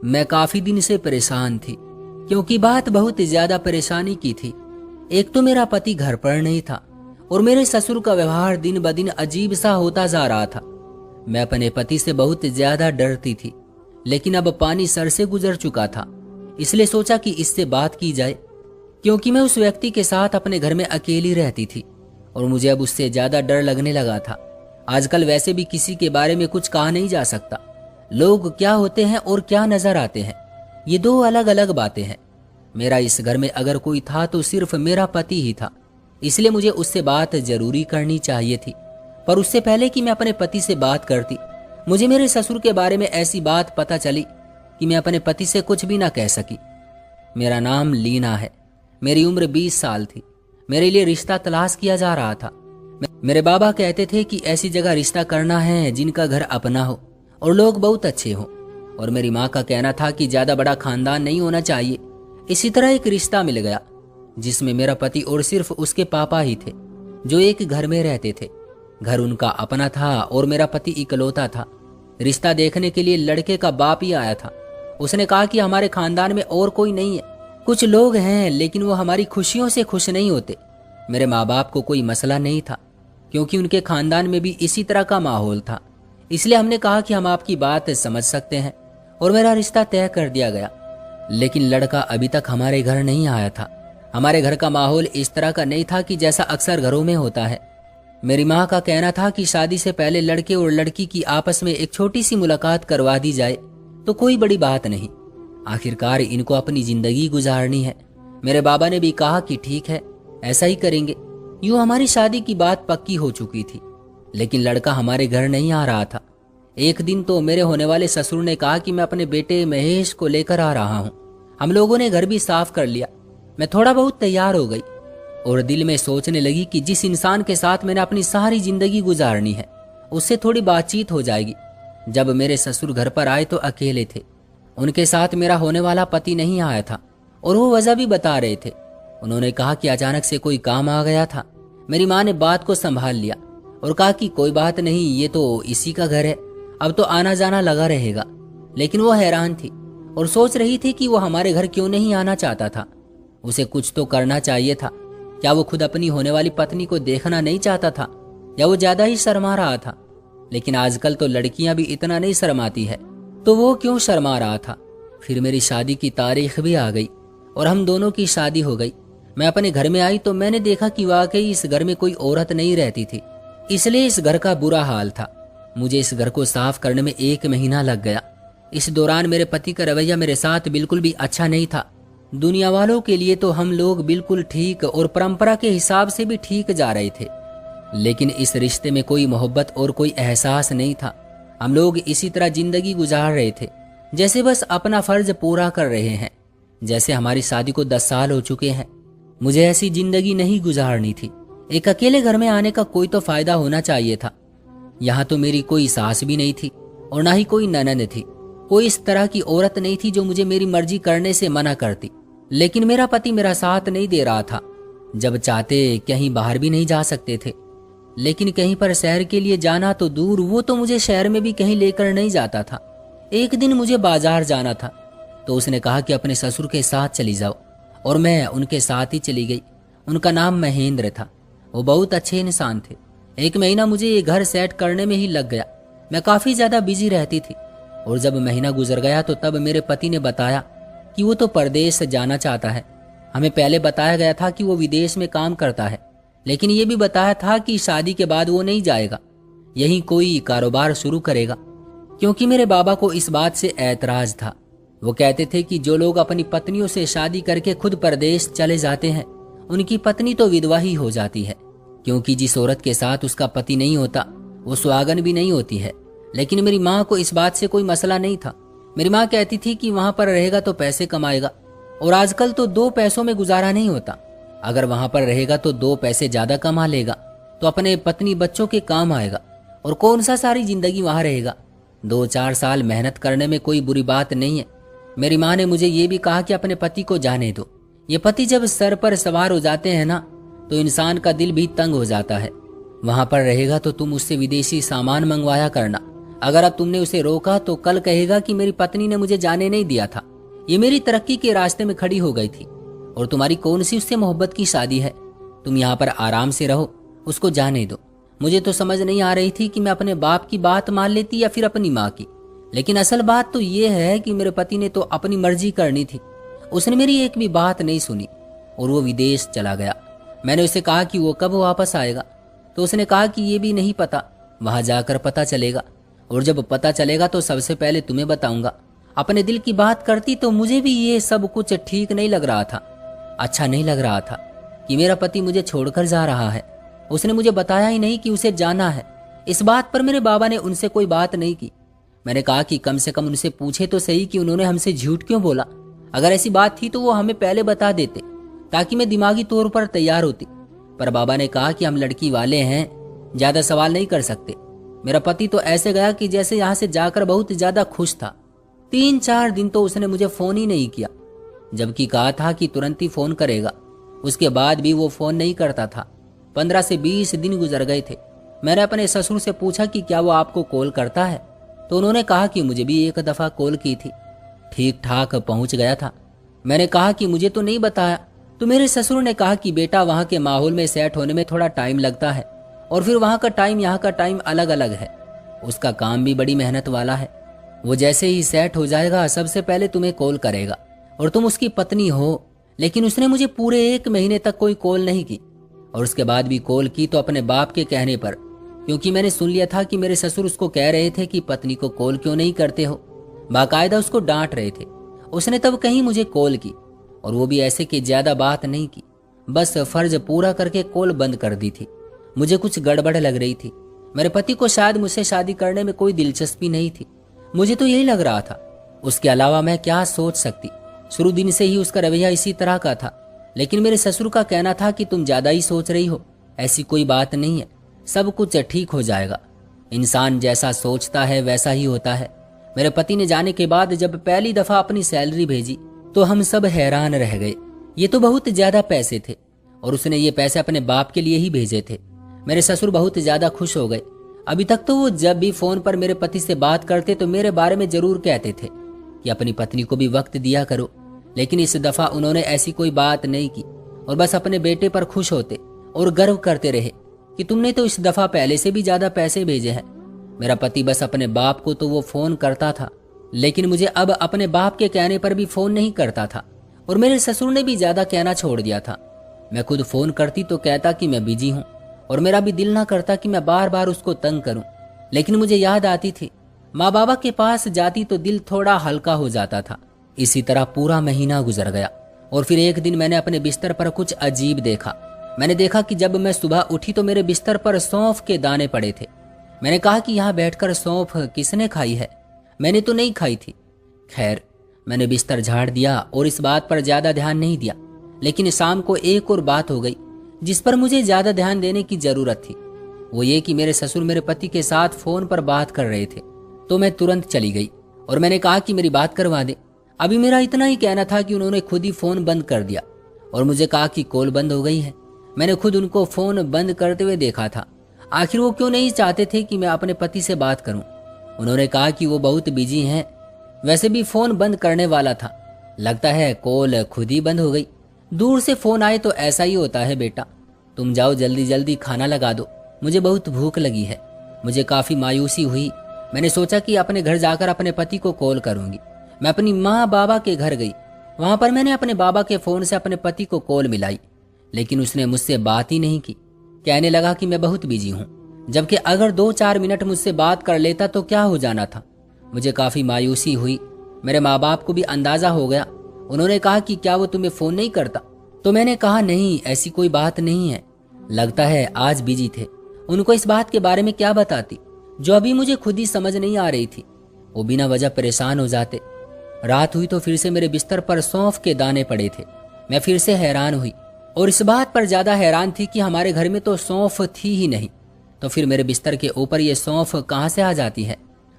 मैं काफी दिन से परेशान थी, क्योंकि बात बहुत ज्यादा परेशानी की थी। एक तो मेरा पति घर पर नहीं था और मेरे ससुर का व्यवहार दिन ब दिन अजीब सा होता जा रहा था। मैं अपने पति से बहुत ज्यादा डरती थी, लेकिन अब पानी सर से गुजर चुका था, इसलिए सोचा कि इससे बात की जाए। क्योंकि मैं उस व्यक्ति के साथ अपने घर में अकेली रहती थी और मुझे अब उससे ज्यादा डर लगने लगा था। आजकल वैसे भी किसी के बारे में कुछ कहा नहीं जा सकता। लोग क्या होते हैं और क्या नजर आते हैं, ये दो अलग अलग बातें हैं। मेरा इस घर में अगर कोई था तो सिर्फ मेरा पति ही था, इसलिए मुझे उससे बात जरूरी करनी चाहिए थी। पर उससे पहले कि मैं अपने पति से बात करती, मुझे मेरे ससुर के बारे में ऐसी बात पता चली कि मैं अपने पति से कुछ भी ना कह सकी। मेरा नाम लीना है, मेरी उम्र 20 साल थी। मेरे लिए रिश्ता तलाश किया जा रहा था। मेरे बाबा कहते थे कि ऐसी जगह रिश्ता करना है जिनका घर अपना हो और लोग बहुत अच्छे हों। और मेरी माँ का कहना था कि ज्यादा बड़ा खानदान नहीं होना चाहिए। इसी तरह एक रिश्ता मिल गया जिसमें मेरा पति और सिर्फ उसके पापा ही थे, जो एक घर में रहते थे। घर उनका अपना था और मेरा पति इकलौता था। रिश्ता देखने के लिए लड़के का बाप ही आया था। उसने कहा कि हमारे खानदान में और कोई नहीं है, कुछ लोग हैं लेकिन वो हमारी खुशियों से खुश नहीं होते। मेरे माँ बाप को कोई मसला नहीं था, क्योंकि उनके खानदान में भी इसी तरह का माहौल था। इसलिए हमने कहा कि हम आपकी बात समझ सकते हैं और मेरा रिश्ता तय कर दिया गया। लेकिन लड़का अभी तक हमारे घर नहीं आया था। हमारे घर का माहौल इस तरह का नहीं था कि जैसा अक्सर घरों में होता है। मेरी माँ का कहना था कि शादी से पहले लड़के और लड़की की आपस में एक छोटी सी मुलाकात करवा दी जाए तो कोई बड़ी बात नहीं। आखिरकार इनको अपनी जिंदगी गुजारनी है। मेरे बाबा ने भी कहा कि ठीक है, ऐसा ही करेंगे। यूं हमारी शादी की बात पक्की हो चुकी थी, लेकिन लड़का हमारे घर नहीं आ रहा था। एक दिन तो मेरे होने वाले ससुर ने कहा कि मैं अपने बेटे महेश को लेकर आ रहा हूं। हम लोगों ने घर भी साफ कर लिया। मैं थोड़ा बहुत तैयार हो गई और दिल में सोचने लगी कि जिस इंसान के साथ मैंने अपनी सारी जिंदगी गुजारनी है, उससे थोड़ी बातचीत हो जाएगी। जब मेरे ससुर घर पर आए तो अकेले थे। उनके साथ मेरा होने वाला पति नहीं आया था और वो वजह भी बता रहे थे। उन्होंने कहा कि अचानक से कोई काम आ गया था। मेरी माँ ने बात को संभाल लिया और कहा कि कोई बात नहीं, ये तो इसी का घर है, अब तो आना जाना लगा रहेगा। लेकिन वो हैरान थी और सोच रही थी कि वो हमारे घर क्यों नहीं आना चाहता था। उसे कुछ तो करना चाहिए था। क्या वो खुद अपनी होने वाली पत्नी को देखना नहीं चाहता था, या वो ज्यादा ही शर्मा रहा था? लेकिन आजकल तो लड़कियां भी इतना नहीं शर्माती है, तो वो क्यों शर्मा रहा था? फिर मेरी शादी की तारीख भी आ गई और हम दोनों की शादी हो गई। मैं अपने घर में आई तो मैंने देखा कि वाकई इस घर में कोई औरत नहीं रहती थी, इसलिए इस घर का बुरा हाल था। मुझे इस घर को साफ करने में 1 महीना लग गया। इस दौरान मेरे पति का रवैया मेरे साथ बिल्कुल भी अच्छा नहीं था। दुनिया वालों के लिए तो हम लोग बिल्कुल ठीक और परंपरा के हिसाब से भी ठीक जा रहे थे, लेकिन इस रिश्ते में कोई मोहब्बत और कोई एहसास नहीं था। हम लोग इसी तरह जिंदगी गुजार रहे थे, जैसे बस अपना फर्ज पूरा कर रहे हैं। जैसे हमारी शादी को 10 साल हो चुके हैं। मुझे ऐसी जिंदगी नहीं गुजारनी थी। एक अकेले घर में आने का कोई तो फायदा होना चाहिए था। यहाँ तो मेरी कोई सास भी नहीं थी और ना ही कोई ननद थी। कोई इस तरह की औरत नहीं थी जो मुझे मेरी मर्जी करने से मना करती। लेकिन मेरा पति मेरा साथ नहीं दे रहा था। जब चाहते कहीं बाहर भी नहीं जा सकते थे, लेकिन कहीं पर सैर के लिए जाना तो दूर, वो तो मुझे शहर में भी कहीं लेकर नहीं जाता था। एक दिन मुझे बाजार जाना था तो उसने कहा कि अपने ससुर के साथ चली जाओ, और मैं उनके साथ ही चली गई। उनका नाम महेंद्र था। वो बहुत अच्छे इंसान थे। 1 महीना मुझे ये घर सेट करने में ही लग गया। मैं काफी ज्यादा बिजी रहती थी और जब महीना गुजर गया तो तब मेरे पति ने बताया कि वो तो परदेश जाना चाहता है। हमें पहले बताया गया था कि वो विदेश में काम करता है, लेकिन ये भी बताया था कि शादी के बाद वो नहीं जाएगा, यहीं कोई कारोबार शुरू करेगा। क्योंकि मेरे बाबा को इस बात से ऐतराज था। वो कहते थे कि जो लोग अपनी पत्नियों से शादी करके खुद परदेश चले जाते हैं, उनकी पत्नी तो विधवा ही हो जाती है, क्योंकि जिस औरत के साथ उसका पति नहीं होता वो सुहागन भी नहीं होती है। लेकिन मेरी माँ को इस बात से कोई मसला नहीं था। मेरी माँ कहती थी कि वहां पर रहेगा तो पैसे कमाएगा, और आजकल तो 2 पैसों में गुजारा नहीं होता। अगर वहां पर रहेगा तो 2 पैसे ज्यादा कमा लेगा तो अपने पत्नी बच्चों के काम आएगा, और कौन सा सारी जिंदगी वहां रहेगा। 2-4 साल मेहनत करने में कोई बुरी बात नहीं है। मेरी माँ ने मुझे ये भी कहा कि अपने पति को जाने दो। ये पति जब सर पर सवार हो जाते हैं ना, तो इंसान का दिल भी तंग हो जाता है। वहां पर रहेगा तो तुम उससे विदेशी सामान मंगवाया करना, अगर अब तुमने उसे रोका तो कल कहेगा कि मेरी पत्नी ने मुझे जाने नहीं दिया था, ये मेरी तरक्की के रास्ते में खड़ी हो गई थी। और तुम्हारी कौन सी उससे मोहब्बत की शादी है? तुम यहाँ पर आराम से रहो, उसको जाने दो। मुझे तो समझ नहीं आ रही थी कि मैं अपने बाप की बात मान लेती या फिर अपनी माँ की, लेकिन असल बात तो ये है कि मेरे पति ने तो अपनी मर्जी करनी थी। उसने मेरी एक भी बात नहीं सुनी और वो विदेश चला गया। मैंने उसे कहा कि वो कब वापस आएगा, तो उसने कहा कि ये भी नहीं पता, वहां जाकर पता चलेगा, और जब पता चलेगा तो सबसे पहले तुम्हें बताऊंगा। अपने दिल की बात करती तो मुझे भी ये सब कुछ ठीक नहीं लग रहा था। अच्छा नहीं लग रहा था कि मेरा पति मुझे छोड़कर जा रहा है। उसने मुझे बताया ही नहीं कि उसे जाना है। इस बात पर मेरे बाबा ने उनसे कोई बात नहीं की। मैंने कहा कि कम से कम उनसे पूछे तो सही कि उन्होंने हमसे झूठ क्यों बोला। अगर ऐसी बात थी तो वो हमें पहले बता देते, ताकि मैं दिमागी तौर पर तैयार होती। पर बाबा ने कहा कि हम लड़की वाले हैं, ज्यादा सवाल नहीं कर सकते। मेरा पति तो ऐसे गया कि जैसे यहाँ से जाकर बहुत ज्यादा खुश था। 3-4 दिन तो उसने मुझे फोन ही नहीं किया, जबकि कहा था कि तुरंत ही फोन करेगा। उसके बाद भी वो फोन नहीं करता था। 15 से 20 दिन गुजर गए थे। मैंने अपने ससुर से पूछा कि क्या वो आपको कॉल करता है, तो उन्होंने कहा कि मुझे भी एक दफा कॉल की थी, ठीक ठाक पहुंच गया था। मैंने कहा कि मुझे तो नहीं बताया, तो मेरे ससुर ने कहा कि बेटा वहां के माहौल में सेट होने में थोड़ा टाइम लगता है, और फिर वहां का टाइम यहाँ का टाइम अलग अलग है। उसका काम भी बड़ी मेहनत वाला है। वो जैसे ही सेट हो जाएगा सबसे पहले तुम्हें कॉल करेगा, और तुम उसकी पत्नी हो। लेकिन उसने मुझे पूरे 1 महीने तक कोई कॉल नहीं की, और उसके बाद भी कॉल की तो अपने बाप के कहने पर, क्योंकि मैंने सुन लिया था कि मेरे ससुर उसको कह रहे थे कि पत्नी को कॉल क्यों नहीं करते हो, बाकायदा उसको डांट रहे थे। उसने तब कहीं मुझे कॉल की, और वो भी ऐसे कि ज्यादा बात नहीं की, बस फर्ज पूरा करके कॉल बंद कर दी थी। मुझे कुछ गड़बड़ लग रही थी। मेरे पति को शायद मुझसे शादी करने में कोई दिलचस्पी नहीं थी, मुझे तो यही लग रहा था। उसके अलावा मैं क्या सोच सकती। शुरू दिन से ही उसका रवैया इसी तरह का था। लेकिन मेरे ससुर का कहना था कि तुम ज्यादा ही सोच रही हो, ऐसी कोई बात नहीं है, सब कुछ ठीक हो जाएगा। इंसान जैसा सोचता है वैसा ही होता है। मेरे पति ने जाने के बाद जब पहली दफा अपनी सैलरी भेजी तो हम सब हैरान रह गए। ये तो बहुत ज्यादा पैसे थे, और उसने ये पैसे अपने बाप के लिए ही भेजे थे। मेरे ससुर बहुत ज्यादा खुश हो गए। अभी तक तो वो जब भी फोन पर मेरे पति से बात करते तो मेरे बारे में जरूर कहते थे कि अपनी पत्नी को भी वक्त दिया करो, लेकिन इस दफा उन्होंने ऐसी कोई बात नहीं की, और बस अपने बेटे पर खुश होते और गर्व करते रहे कि तुमने तो इस दफा पहले से भी ज्यादा पैसे भेजे हैं। मेरा पति बस अपने बाप को तो वो फोन करता था, लेकिन मुझे अब अपने बाप के कहने पर भी फोन नहीं करता था, और मेरे ससुर ने भी ज्यादा कहना छोड़ दिया था। मैं खुद फोन करती तो कहता कि मैं बिजी हूँ, और मेरा भी दिल ना करता कि मैं बार बार उसको तंग करूं। लेकिन मुझे याद आती थी, माँ बाबा के पास जाती तो दिल थोड़ा हल्का हो जाता था। इसी तरह पूरा महीना गुजर गया, और फिर एक दिन मैंने अपने बिस्तर पर कुछ अजीब देखा। मैंने देखा कि जब मैं सुबह उठी तो मेरे बिस्तर पर सौंफ के दाने पड़े थे। मैंने कहा कि यहाँ बैठकर सौंफ किसने खाई है? मैंने तो नहीं खाई थी। खैर, मैंने बिस्तर झाड़ दिया और इस बात पर ज्यादा ध्यान नहीं दिया। लेकिन शाम को एक और बात हो गई जिस पर मुझे ज्यादा ध्यान देने की जरूरत थी। वो ये कि मेरे ससुर मेरे पति के साथ फोन पर बात कर रहे थे। तो मैं तुरंत चली गई और मैंने कहा कि मेरी बात करवा दे। अभी मेरा इतना ही कहना था कि उन्होंने खुद ही फोन बंद कर दिया और मुझे कहा कि कॉल बंद हो गई है। मैंने खुद उनको फोन बंद करते हुए देखा था। आखिर वो क्यों नहीं चाहते थे कि मैं अपने पति से बात करूं? उन्होंने कहा कि वो बहुत बिजी हैं। वैसे भी फोन बंद करने वाला था। लगता है कॉल खुद ही बंद हो गई। दूर से फोन आए तो ऐसा ही होता है बेटा। तुम जाओ जल्दी जल्दी खाना लगा दो, मुझे बहुत भूख लगी है। मुझे काफी मायूसी हुई। मैंने सोचा कि अपने घर जाकर अपने पति को कॉल करूंगी। मैं अपनी माँ बाबा के घर गई। वहां पर मैंने अपने बाबा के फोन से अपने पति को कॉल मिलाई, लेकिन उसने मुझसे बात ही नहीं की। कहने लगा कि मैं बहुत बिजी हूँ, जबकि अगर 2-4 मिनट मुझसे बात कर लेता तो क्या हो जाना था। मुझे काफी मायूसी हुई। मेरे माँ बाप को भी अंदाजा हो गया। उन्होंने कहा कि क्या वो तुम्हें फोन नहीं करता? तो मैंने कहा नहीं, ऐसी कोई बात नहीं है। लगता है आज बिजी थे। उनको इस बात के बारे में क्या बताती जो अभी मुझे खुद ही समझ नहीं आ रही थी। वो बिना वजह परेशान हो जाते। रात हुई तो फिर से मेरे बिस्तर पर सौंफ के दाने पड़े थे। मैं फिर से हैरान हुई और इस बात पर ज्यादा हैरान थी कि हमारे घर में तो सौंफ थी ही नहीं, तो फिर मेरे बिस्तर के ऊपर ये सौंफ कहाँ से आ जाती है।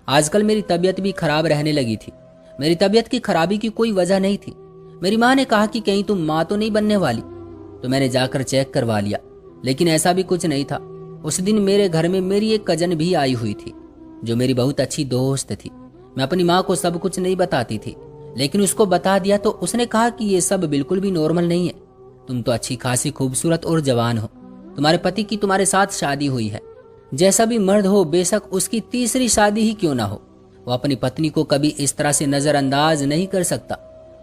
आजकल मेरी तबीयत भी खराब रहने लगी थी। मेरी तबीयत की खराबी की कोई वजह नहीं थी। मेरी माँ ने कहा कि कहीं तुम माँ तो नहीं बनने वाली, तो मैंने जाकर चेक करवा लिया, लेकिन ऐसा भी कुछ नहीं था। उस दिन मेरे घर में मेरी एक कजन भी आई हुई थी। जो मेरी बहुत अच्छी दोस्त थी। मैं अपनी माँ को सब कुछ नहीं बताती थी, लेकिन उसको बता दिया तो उसने कहा कि ये सब बिल्कुल भी नॉर्मल नहीं है। तुम तो अच्छी खासी खूबसूरत और जवान हो, तुम्हारे पति की तुम्हारे साथ शादी हुई है। जैसा भी मर्द हो, बेशक उसकी तीसरी शादी ही क्यों ना हो, वो अपनी पत्नी को कभी इस तरह से नजरअंदाज नहीं कर सकता।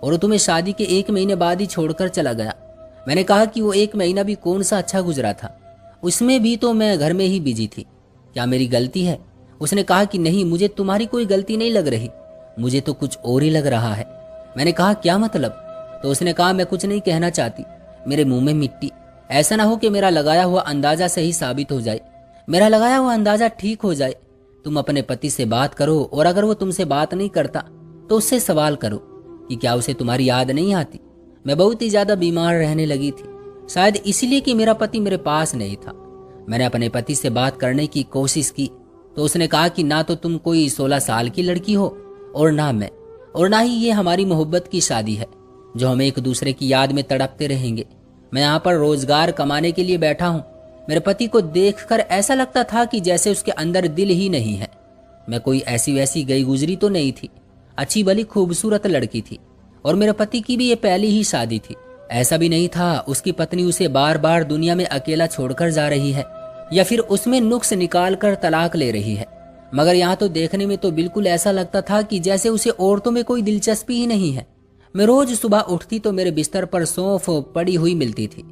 और वो तुम्हें शादी के 1 महीने बाद ही छोड़कर चला गया। मैंने कहा कि वो 1 महीना भी कौन सा अच्छा गुजरा था, उसमें भी तो मैं घर में ही बिजी थी, क्या मेरी गलती है? उसने कहा कि नहीं, मुझे तुम्हारी कोई गलती नहीं लग रही, मुझे तो कुछ और ही लग रहा है। मैंने कहा क्या मतलब? तो उसने कहा मैं कुछ नहीं कहना चाहती, मेरे मुंह में मिट्टी। ऐसा ना हो कि मेरा लगाया हुआ अंदाजा सही साबित हो जाए, मेरा लगाया हुआ अंदाजा ठीक हो जाए। तुम अपने पति से बात करो, और अगर वो तुमसे बात नहीं करता तो उससे सवाल करो कि क्या उसे तुम्हारी याद नहीं आती। मैं बहुत ही ज्यादा बीमार रहने लगी थी, शायद इसलिए कि मेरा पति मेरे पास नहीं था। मैंने अपने पति से बात करने की कोशिश की तो उसने कहा कि ना तो तुम कोई 16 साल की लड़की हो, और ना मैं, और ना ही ये हमारी मोहब्बत की शादी है जो हम एक दूसरे की याद में तड़पते रहेंगे। मैं यहाँ पर रोजगार कमाने के लिए बैठा हूँ। मेरे पति को देखकर ऐसा लगता था कि जैसे उसके अंदर दिल ही नहीं है। मैं कोई ऐसी वैसी गई गुजरी तो नहीं थी, अच्छी भली खूबसूरत लड़की थी, और मेरे पति की भी ये पहली ही शादी थी। ऐसा भी नहीं था उसकी पत्नी उसे बार बार दुनिया में अकेला छोड़कर जा रही है, या फिर उसमें नुक्स निकाल कर तलाक ले रही है। मगर यहाँ तो देखने में तो बिल्कुल ऐसा लगता था कि जैसे उसे औरतों में कोई दिलचस्पी ही नहीं है। मैं रोज सुबह उठती तो मेरे बिस्तर पर सौंफ पड़ी हुई मिलती थी।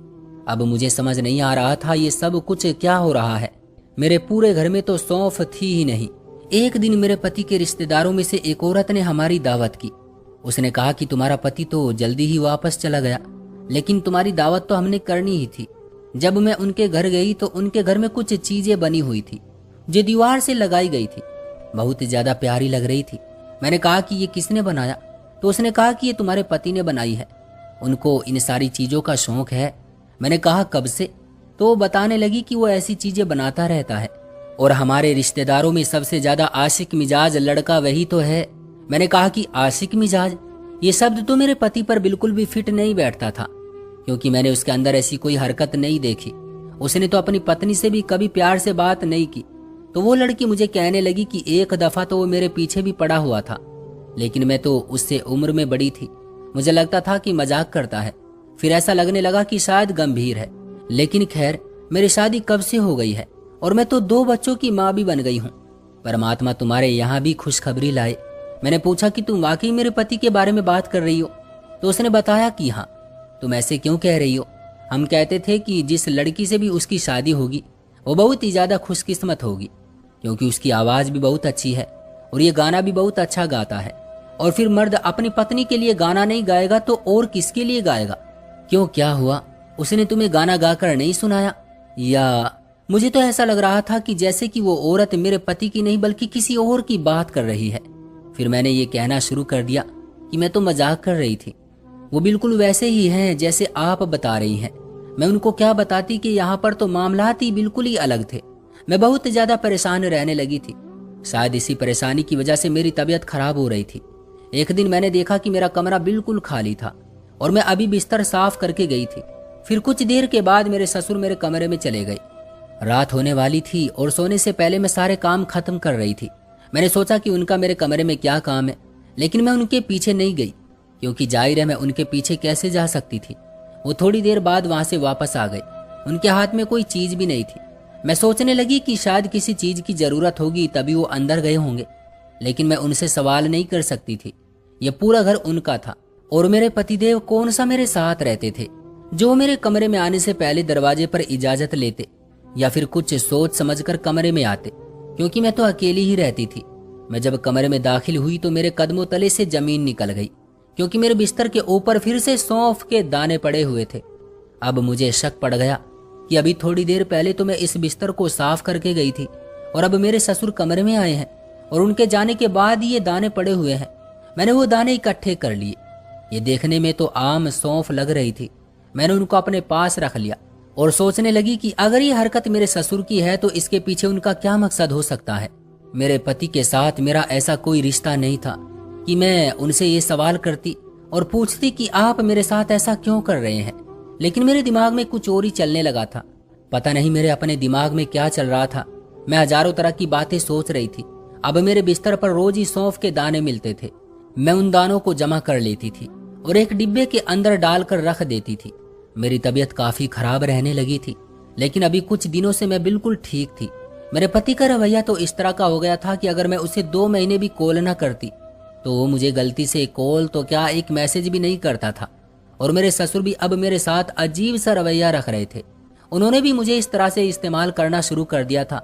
अब मुझे समझ नहीं आ रहा था ये सब कुछ क्या हो रहा है। मेरे पूरे घर में तो सौंफ थी ही नहीं। एक दिन मेरे पति के रिश्तेदारों में से एक औरत ने हमारी दावत की। उसने कहा कि तुम्हारा पति तो जल्दी ही वापस चला गया, लेकिन तुम्हारी दावत तो हमने करनी ही थी। जब मैं उनके घर गई तो उनके घर में कुछ चीजें बनी हुई थी जो दीवार से लगाई गई थी, बहुत ज्यादा प्यारी लग रही थी। मैंने कहा कि ये किसने बनाया? तो उसने कहा कि ये तुम्हारे पति ने बनाई है, उनको इन सारी चीजों का शौक है। मैंने कहा कब से? तो वो बताने लगी कि वो ऐसी चीजें बनाता रहता है, और हमारे रिश्तेदारों में सबसे ज्यादा आशिक मिजाज लड़का वही तो है। मैंने कहा कि आशिक मिजाज, ये शब्द तो मेरे पति पर बिल्कुल भी फिट नहीं बैठता था, क्योंकि मैंने उसके अंदर ऐसी कोई हरकत नहीं देखी। उसने तो अपनी पत्नी से भी कभी प्यार से बात नहीं की। तो वो लड़की मुझे कहने लगी कि एक दफा तो वो मेरे पीछे भी पड़ा हुआ था, लेकिन मैं तो उससे उम्र में बड़ी थी, मुझे लगता था कि मजाक करता है। फिर ऐसा लगने लगा कि शायद गंभीर है। लेकिन खैर, मेरी शादी कब से हो गई है, और मैं तो 2 बच्चों की माँ भी बन गई हूँ। परमात्मा तुम्हारे यहाँ भी खुशखबरी लाए। मैंने पूछा कि तुम वाकई मेरे पति के बारे में बात कर रही हो? तो उसने बताया कि हाँ। तुम ऐसे क्यों कह रही हो? हम कहते थे कि जिस लड़की से भी उसकी शादी होगी वो बहुत ही ज्यादा खुशकिस्मत होगी, क्योंकि उसकी आवाज भी बहुत अच्छी है और ये गाना भी बहुत अच्छा गाता है। और फिर मर्द अपनी पत्नी के लिए गाना नहीं गाएगा तो और किसके लिए गाएगा? क्यों, क्या हुआ? उसने तुम्हें गाना गाकर नहीं सुनाया? या मुझे तो ऐसा लग रहा था कि जैसे कि वो औरत मेरे पति की नहीं बल्कि किसी और की बात कर रही है। फिर मैंने ये कहना शुरू कर दिया कि मैं तो मजाक कर रही थी, वो बिल्कुल वैसे ही हैं जैसे आप बता रही हैं। मैं उनको क्या बताती कि यहाँ पर तो मामलात ही बिल्कुल ही अलग थे। मैं बहुत ज्यादा परेशान रहने लगी थी। शायद इसी परेशानी की वजह से मेरी तबीयत खराब हो रही थी। एक दिन मैंने देखा कि मेरा कमरा बिल्कुल खाली था और मैं अभी बिस्तर साफ करके गई थी। फिर कुछ देर के बाद मेरे ससुर मेरे कमरे में चले गए। रात होने वाली थी और सोने से पहले मैं सारे काम खत्म कर रही थी। मैंने सोचा कि उनका मेरे कमरे में क्या काम है, लेकिन मैं उनके पीछे नहीं गई, क्योंकि जाहिर है मैं उनके पीछे कैसे जा सकती थी। वो थोड़ी देर बाद वहां से वापस आ गए। उनके हाथ में कोई चीज भी नहीं थी। मैं सोचने लगी कि शायद किसी चीज की जरूरत होगी तभी वो अंदर गए होंगे, लेकिन मैं उनसे सवाल नहीं कर सकती थी। ये पूरा घर उनका था और मेरे पतिदेव कौन सा मेरे साथ रहते थे, जो मेरे कमरे में आने से पहले दरवाजे पर इजाजत लेते या फिर कुछ सोच समझकर कमरे में आते, क्योंकि मैं तो अकेली ही रहती थी। मैं जब कमरे में दाखिल हुई तो मेरे कदमों तले से जमीन निकल गई, क्योंकि मेरे बिस्तर के ऊपर फिर से सौंफ के दाने पड़े हुए थे। अब मुझे शक पड़ गया कि अभी थोड़ी देर पहले तो मैं इस बिस्तर को साफ करके गई थी और अब मेरे ससुर कमरे में आए हैं और उनके जाने के बाद ये दाने पड़े हुए हैं। मैंने वो दाने इकट्ठे कर लिए। ये देखने में तो आम सौंफ लग रही थी। मैंने उनको अपने पास रख लिया और सोचने लगी कि अगर ये हरकत मेरे ससुर की है तो इसके पीछे उनका क्या मकसद हो सकता है। मेरे पति के साथ मेरा ऐसा कोई रिश्ता नहीं था कि मैं उनसे ये सवाल करती और पूछती कि आप मेरे साथ ऐसा क्यों कर रहे हैं। लेकिन मेरे दिमाग में कुछ और ही चलने लगा था। पता नहीं मेरे अपने दिमाग में क्या चल रहा था। मैं हजारों तरह की बातें सोच रही थी। अब मेरे बिस्तर पर रोज ही सौंफ के दाने मिलते थे। मैं उन दानों को जमा कर लेती थी और एक डिब्बे के अंदर डालकर रख देती थी। मेरी तबीयत काफी खराब रहने लगी थी, लेकिन अभी कुछ दिनों से मैं बिल्कुल ठीक थी। मेरे पति का रवैया तो इस तरह का हो गया था कि अगर मैं उसे 2 महीने भी कॉल न करती तो वो मुझे गलती से कॉल तो क्या एक मैसेज भी नहीं करता था। और मेरे ससुर भी अब मेरे साथ अजीब सा रवैया रख रहे थे। उन्होंने भी मुझे इस तरह से इस्तेमाल करना शुरू कर दिया था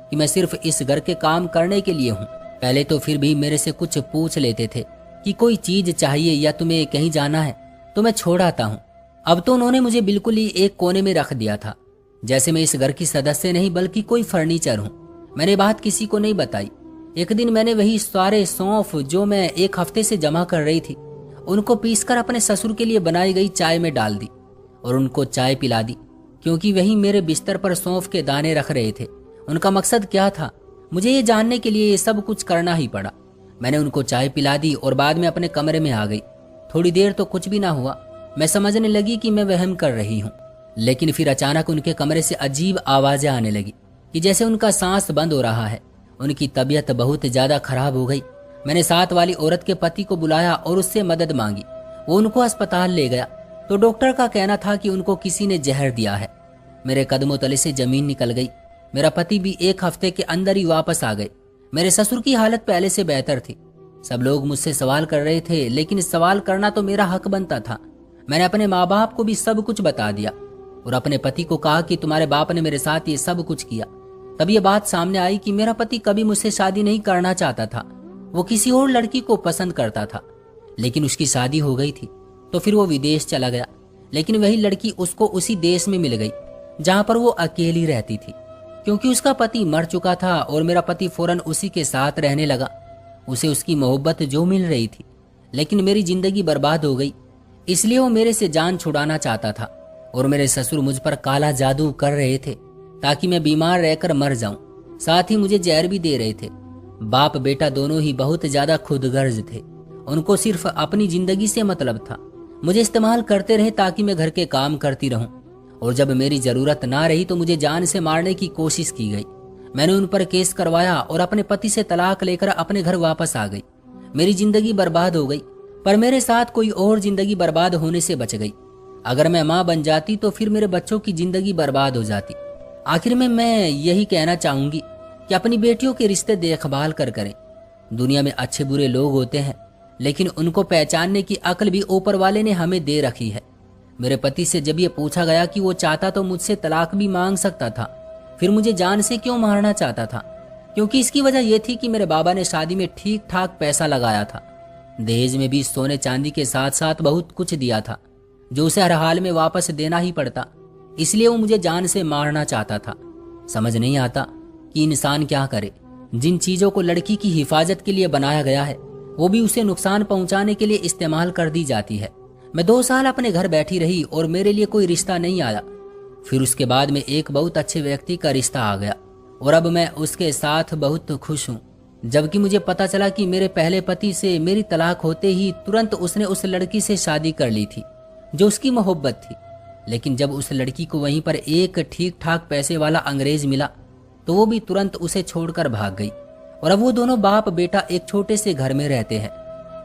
कि मैं सिर्फ इस घर के काम करने के लिए हूँ। पहले तो फिर भी मेरे से कुछ पूछ लेते थे कि कोई चीज चाहिए या तुम्हें कहीं जाना है तो मैं छोड़ आता हूँ। अब तो उन्होंने मुझे बिल्कुल ही एक कोने में रख दिया था, जैसे मैं इस घर की सदस्य नहीं बल्कि कोई फर्नीचर हूँ। मैंने बात किसी को नहीं बताई। एक दिन मैंने वही सारे सौंफ जो मैं एक हफ्ते से जमा कर रही थी उनको पीसकर अपने ससुर के लिए बनाई गई चाय में डाल दी और उनको चाय पिला दी, क्योंकि वही मेरे बिस्तर पर सौंफ के दाने रख रहे थे। उनका मकसद क्या था, मुझे ये जानने के लिए ये सब कुछ करना ही पड़ा। मैंने उनको चाय पिला दी और बाद में अपने कमरे में आ गई। थोड़ी देर तो कुछ भी ना हुआ, मैं समझने लगी कि मैं वहम कर रही हूँ। लेकिन फिर अचानक उनके कमरे से अजीब आवाजें आने लगी कि जैसे उनका सांस बंद हो रहा है। उनकी तबीयत बहुत ज्यादा खराब हो गई। मैंने साथ वाली औरत के पति को बुलाया और उससे मदद मांगी। वो उनको अस्पताल ले गया तो डॉक्टर का कहना था कि उनको किसी ने जहर दिया है। मेरे कदमों तले से जमीन निकल गई। मेरा पति भी 1 हफ्ते के अंदर ही वापस आ गए। मेरे ससुर की हालत पहले से बेहतर थी। सब लोग मुझसे सवाल कर रहे थे, लेकिन सवाल करना तो मेरा हक बनता था। मैंने अपने माँ बाप को भी सब कुछ बता दिया और अपने पति को कहा कि तुम्हारे बाप ने मेरे साथ ये सब कुछ किया। तब ये बात सामने आई कि मेरा पति कभी मुझसे शादी नहीं करना चाहता था। वो किसी और लड़की को पसंद करता था, लेकिन उसकी शादी हो गई थी तो फिर वो विदेश चला गया। लेकिन वही लड़की उसको उसी देश में मिल गई जहां पर वो अकेली रहती थी, क्योंकि उसका पति मर चुका था और मेरा पति फौरन उसी के साथ रहने लगा। उसे उसकी मोहब्बत जो मिल रही थी, लेकिन मेरी जिंदगी बर्बाद हो गई। इसलिए वो मेरे से जान छुड़ाना चाहता था और मेरे ससुर मुझ पर काला जादू कर रहे थे ताकि मैं बीमार रहकर मर जाऊं। साथ ही मुझे जहर भी दे रहे थे। बाप बेटा दोनों ही बहुत ज्यादा खुदगर्ज थे। उनको सिर्फ अपनी जिंदगी से मतलब था। मुझे इस्तेमाल करते रहे ताकि मैं घर के काम करती रहूं, और जब मेरी जरूरत ना रही तो मुझे जान से मारने की कोशिश की गई। मैंने उन पर केस करवाया और अपने पति से तलाक लेकर अपने घर वापस आ गई। मेरी जिंदगी बर्बाद हो गई, पर मेरे साथ कोई और जिंदगी बर्बाद होने से बच गई। अगर मैं माँ बन जाती तो फिर मेरे बच्चों की जिंदगी बर्बाद हो जाती। आखिर में मैं यही कहना चाहूंगी कि अपनी बेटियों के रिश्ते देखभाल कर करें। दुनिया में अच्छे बुरे लोग होते हैं, लेकिन उनको पहचानने की अक्ल भी ऊपर वाले ने हमें दे रखी है। मेरे पति से जब ये पूछा गया कि वो चाहता तो मुझसे तलाक भी मांग सकता था, फिर मुझे जान से क्यों मारना चाहता था? क्योंकि इसकी वजह यह थी कि मेरे बाबा ने शादी में ठीक ठाक पैसा लगाया था। दहेज में भी सोने चांदी के साथ साथ बहुत कुछ दिया था, जो उसे हर हाल में वापस देना ही पड़ता। इसलिए वो मुझे जान से मारना चाहता था। समझ नहीं आता कि इंसान क्या करे। जिन चीजों को लड़की की हिफाजत के लिए बनाया गया है, वो भी उसे नुकसान पहुंचाने के लिए इस्तेमाल कर दी जाती है। मैं 2 साल अपने घर बैठी रही और मेरे लिए कोई रिश्ता नहीं आया। फिर उसके बाद में एक बहुत अच्छे व्यक्ति का रिश्ता आ गया और अब मैं उसके साथ बहुत खुश हूँ। जबकि मुझे पता चला कि मेरे पहले पति से मेरी तलाक होते ही तुरंत उसने उस लड़की से शादी कर ली थी जो उसकी मोहब्बत थी। लेकिन जब उस लड़की को वहीं पर एक ठीक ठाक पैसे वाला अंग्रेज मिला तो वो भी तुरंत उसे छोड़कर भाग गई। और अब वो दोनों बाप बेटा एक छोटे से घर में रहते हैं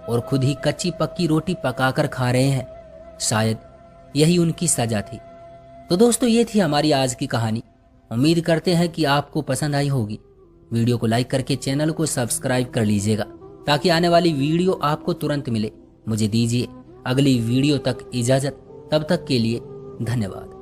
और खुद ही कच्ची पक्की रोटी पकाकर खा रहे हैं। शायद यही उनकी सजा थी। तो दोस्तों, ये थी हमारी आज की कहानी। उम्मीद करते हैं कि आपको पसंद आई होगी। वीडियो को लाइक करके चैनल को सब्सक्राइब कर लीजिएगा ताकि आने वाली वीडियो आपको तुरंत मिले। मुझे दीजिए अगली वीडियो तक इजाजत। तब तक के लिए धन्यवाद।